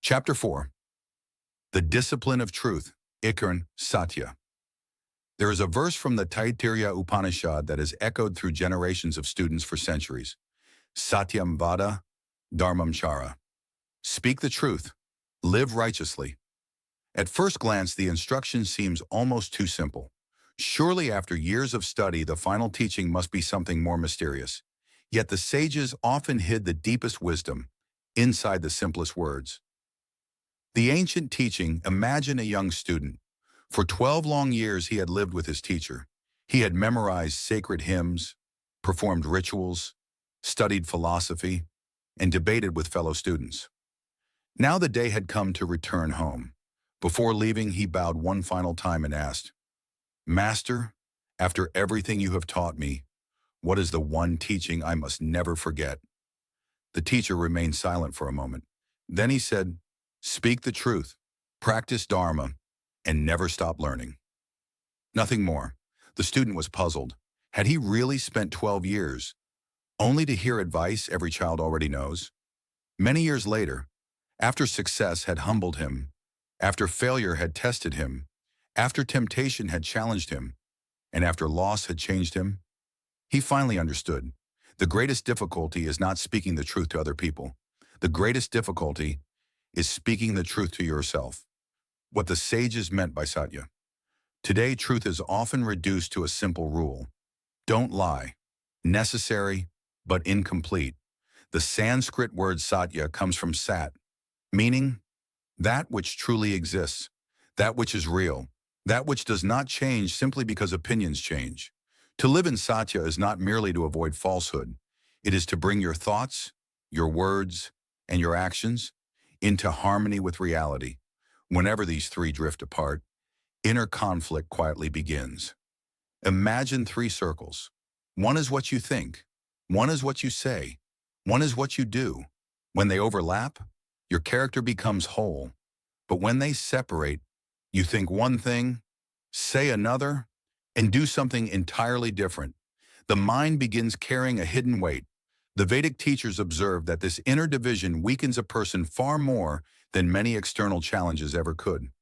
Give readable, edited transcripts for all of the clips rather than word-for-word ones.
Chapter 4. The Discipline of Truth, Ikern, Satya. There is a verse from the Taittiriya Upanishad that has echoed through generations of students for centuries. Satyam vada, dharmam chara. Speak the truth. Live righteously. At first glance, the instruction seems almost too simple. Surely after years of study, the final teaching must be something more mysterious. Yet the sages often hid the deepest wisdom inside the simplest words. The ancient teaching, imagine a young student. For 12 long years he had lived with his teacher. He had memorized sacred hymns, performed rituals, studied philosophy, and debated with fellow students. Now the day had come to return home. Before leaving, he bowed one final time and asked, "Master, after everything you have taught me, what is the one teaching I must never forget?" The teacher remained silent for a moment. Then he said, "Speak the truth, practice Dharma, and never stop learning." Nothing more. The student was puzzled. Had he really spent 12 years only to hear advice every child already knows? Many years later, after success had humbled him, after failure had tested him, after temptation had challenged him, and after loss had changed him, he finally understood. The greatest difficulty is not speaking the truth to other people. The greatest difficulty is speaking the truth to yourself. What the sages meant by Satya. Today, truth is often reduced to a simple rule. Don't lie. Necessary, but incomplete. The Sanskrit word Satya comes from Sat, meaning that which truly exists, that which is real, that which does not change simply because opinions change. To live in Satya is not merely to avoid falsehood. It is to bring your thoughts, your words, and your actions into harmony with reality. Whenever these three drift apart, inner conflict quietly begins. Imagine three circles. One is what you think. One is what you say. One is what you do. When they overlap, your character becomes whole. But when they separate, you think one thing, say another, and do something entirely different. The mind begins carrying a hidden weight. The Vedic teachers observed that this inner division weakens a person far more than many external challenges ever could.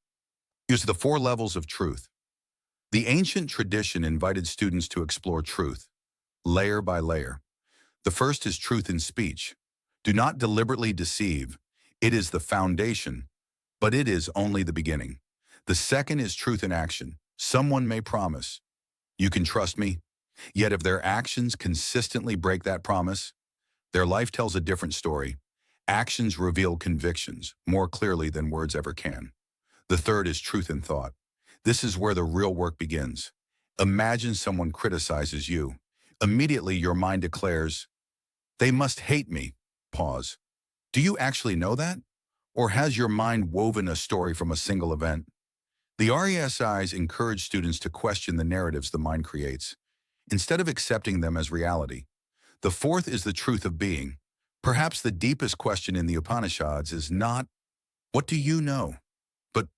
Use the 4 levels of truth. The ancient tradition invited students to explore truth, layer by layer. The first is truth in speech. Do not deliberately deceive. It is the foundation, but it is only the beginning. The second is truth in action. Someone may promise, "You can trust me," yet if their actions consistently break that promise, their life tells a different story. Actions reveal convictions more clearly than words ever can. The third is truth in thought. This is where the real work begins. Imagine someone criticizes you. Immediately your mind declares, "They must hate me." Pause. Do you actually know that? Or has your mind woven a story from a single event? The RESIs encourage students to question the narratives the mind creates, instead of accepting them as reality. The fourth is the truth of being. Perhaps the deepest question in the Upanishads is not, "What do you know?" but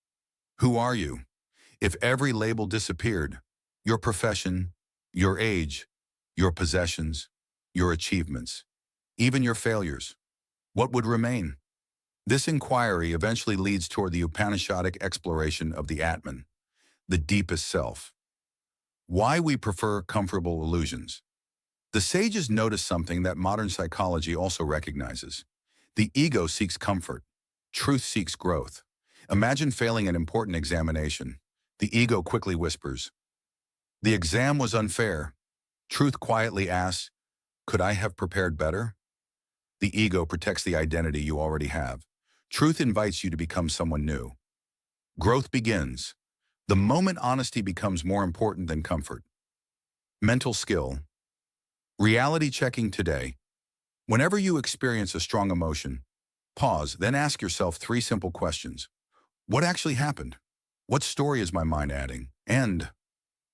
"Who are you?" If every label disappeared, your profession, your age, your possessions, your achievements, even your failures, what would remain? This inquiry eventually leads toward the Upanishadic exploration of the Atman, the deepest self. Why we prefer comfortable illusions. The sages notice something that modern psychology also recognizes. The ego seeks comfort. Truth seeks growth. Imagine failing an important examination. The ego quickly whispers, "The exam was unfair." Truth quietly asks, "Could I have prepared better?" The ego protects the identity you already have. Truth invites you to become someone new. Growth begins the moment honesty becomes more important than comfort. Mental skill. Reality checking today. Whenever you experience a strong emotion, pause, then ask yourself 3 simple questions. What actually happened? What story is my mind adding? And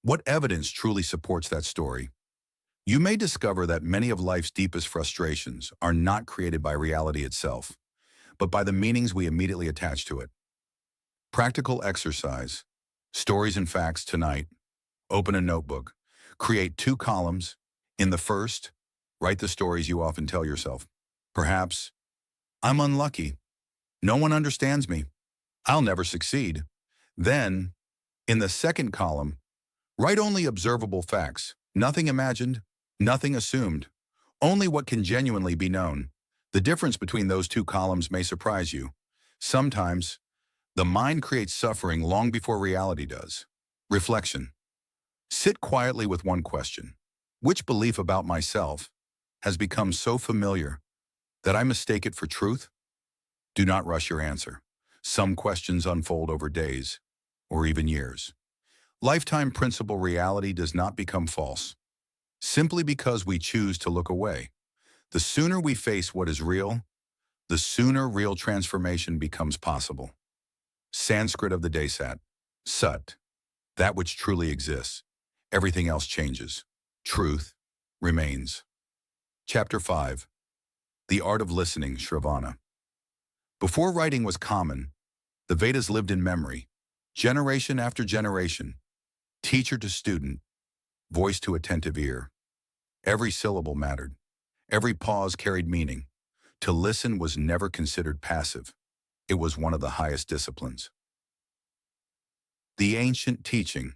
what evidence truly supports that story? You may discover that many of life's deepest frustrations are not created by reality itself, but by the meanings we immediately attach to it. Practical exercise. Stories and facts tonight. Open a notebook. Create 2 columns. In the first, write the stories you often tell yourself. Perhaps, "I'm unlucky." No one understands me. I'll never succeed. Then, in the second column, write only observable facts, nothing imagined, nothing assumed, only what can genuinely be known. The difference between those two columns may surprise you. Sometimes, the mind creates suffering long before reality does. Reflection. Sit quietly with one question. Which belief about myself has become so familiar that I mistake it for truth? Do not rush your answer. Some questions unfold over days, or even years. Lifetime principle reality does not become false, simply because we choose to look away. The sooner we face what is real, the sooner real transformation becomes possible. Sanskrit of the day Sat, that which truly exists. Everything else changes. Truth remains. Chapter 5. The Art of Listening, Shravana. Before writing was common, the Vedas lived in memory, generation after generation, teacher to student, voice to attentive ear. Every syllable mattered. Every pause carried meaning. To listen was never considered passive. It was one of the highest disciplines. The ancient teaching.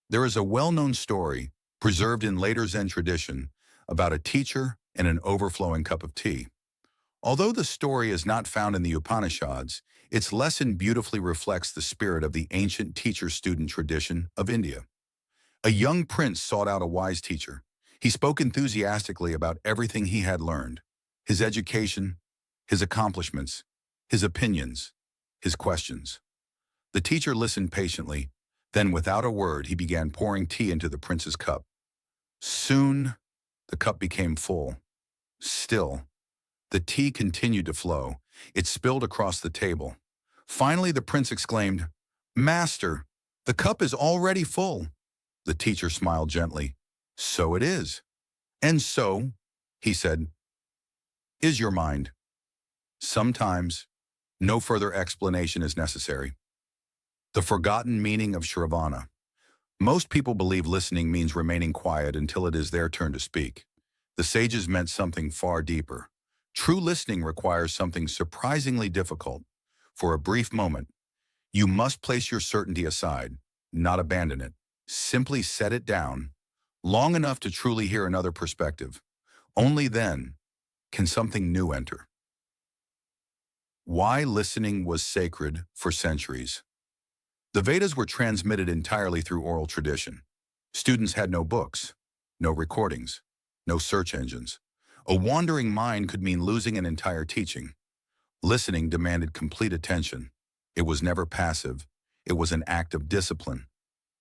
There is a well-known story, preserved in later Zen tradition, about a teacher and an overflowing cup of tea. Although the story is not found in the Upanishads, its lesson beautifully reflects the spirit of the ancient teacher-student tradition of India. A young prince sought out a wise teacher. He spoke enthusiastically about everything he had learned, his education, his accomplishments, his opinions, his questions. The teacher listened patiently, then without a word he began pouring tea into the prince's cup. Soon, the cup became full. Still, the tea continued to flow. It spilled across the table. Finally, the prince exclaimed, "Master, the cup is already full." The teacher smiled gently. "So it is. And so," he said, "is your mind." Sometimes, no further explanation is necessary. The forgotten meaning of Shravana. Most people believe listening means remaining quiet until it is their turn to speak. The sages meant something far deeper. True listening requires something surprisingly difficult. For a brief moment, you must place your certainty aside, not abandon it. Simply set it down, long enough to truly hear another perspective. Only then can something new enter. Why listening was sacred for centuries. The Vedas were transmitted entirely through oral tradition. Students had no books, no recordings, no search engines. A wandering mind could mean losing an entire teaching. Listening demanded complete attention. It was never passive. It was an act of discipline,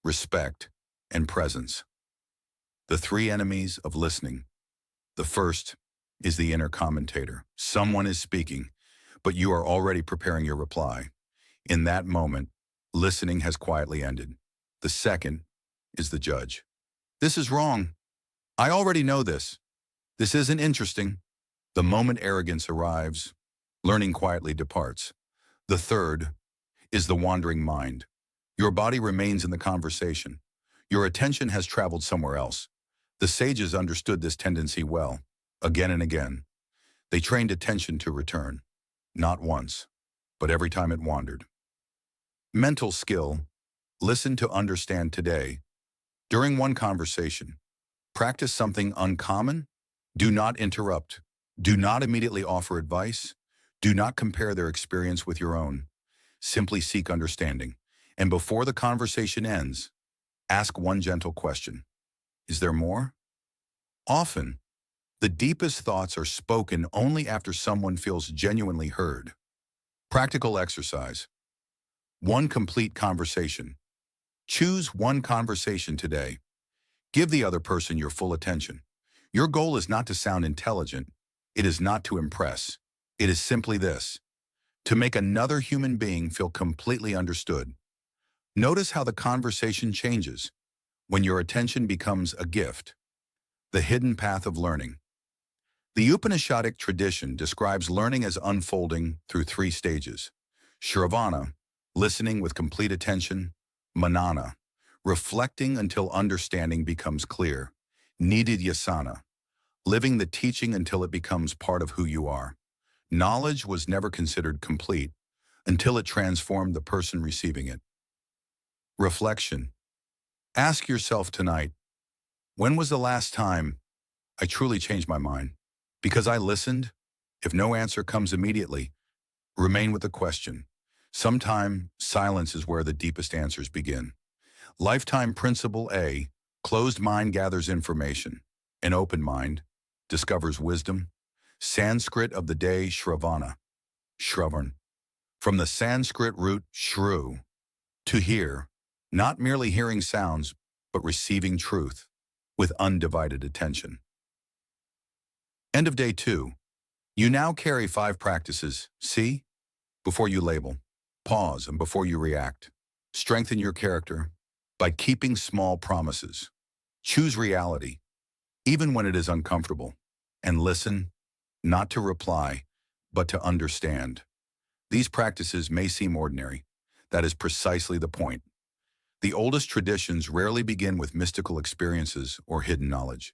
respect, and presence. The three enemies of listening. The first is the inner commentator. Someone is speaking, but you are already preparing your reply. In that moment, listening has quietly ended. The second is the judge. This is wrong. I already know this. This isn't interesting. The moment arrogance arrives, learning quietly departs. The third is the wandering mind. Your body remains in the conversation. Your attention has traveled somewhere else. The sages understood this tendency well. Again and again, they trained attention to return. Not once, but every time it wandered. Mental skill. Listen to understand today. During one conversation, practice something uncommon. Do not interrupt. Do not immediately offer advice. Do not compare their experience with your own. Simply seek understanding. And before the conversation ends, ask one gentle question. Is there more? Often, the deepest thoughts are spoken only after someone feels genuinely heard. Practical exercise. One complete conversation. Choose one conversation today. Give the other person your full attention. Your goal is not to sound intelligent. It is not to impress. It is simply this: to make another human being feel completely understood. Notice how the conversation changes when your attention becomes a gift. The hidden path of learning. The Upanishadic tradition describes learning as unfolding through three stages. Shravana, listening with complete attention. Manana, reflecting until understanding becomes clear. Nididhyasana, living the teaching until it becomes part of who you are. Knowledge was never considered complete until it transformed the person receiving it. Reflection. Ask yourself tonight, when was the last time I truly changed my mind? Because I listened? If no answer comes immediately, remain with the question. Sometime, silence is where the deepest answers begin. Lifetime Principle A, closed mind gathers information. An open mind discovers wisdom. Sanskrit of the day, Shravana, Shravan. From the Sanskrit root shru, to hear, not merely hearing sounds, but receiving truth with undivided attention. End of day 2. You now carry 5 practices. See? Before you label. Pause and before you react. Strengthen your character by keeping small promises. Choose reality, even when it is uncomfortable. And listen, not to reply, but to understand. These practices may seem ordinary. That is precisely the point. The oldest traditions rarely begin with mystical experiences or hidden knowledge.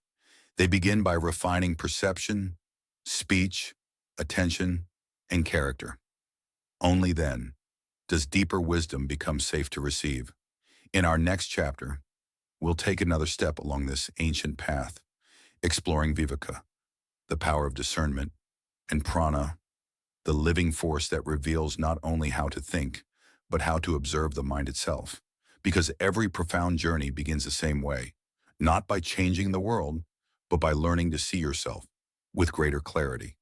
They begin by refining perception, speech, attention, and character. Only then does deeper wisdom become safe to receive. In our next chapter, we'll take another step along this ancient path, exploring viveka, the power of discernment, and prana, the living force that reveals not only how to think, but how to observe the mind itself. Because every profound journey begins the same way, not by changing the world, but by learning to see yourself with greater clarity.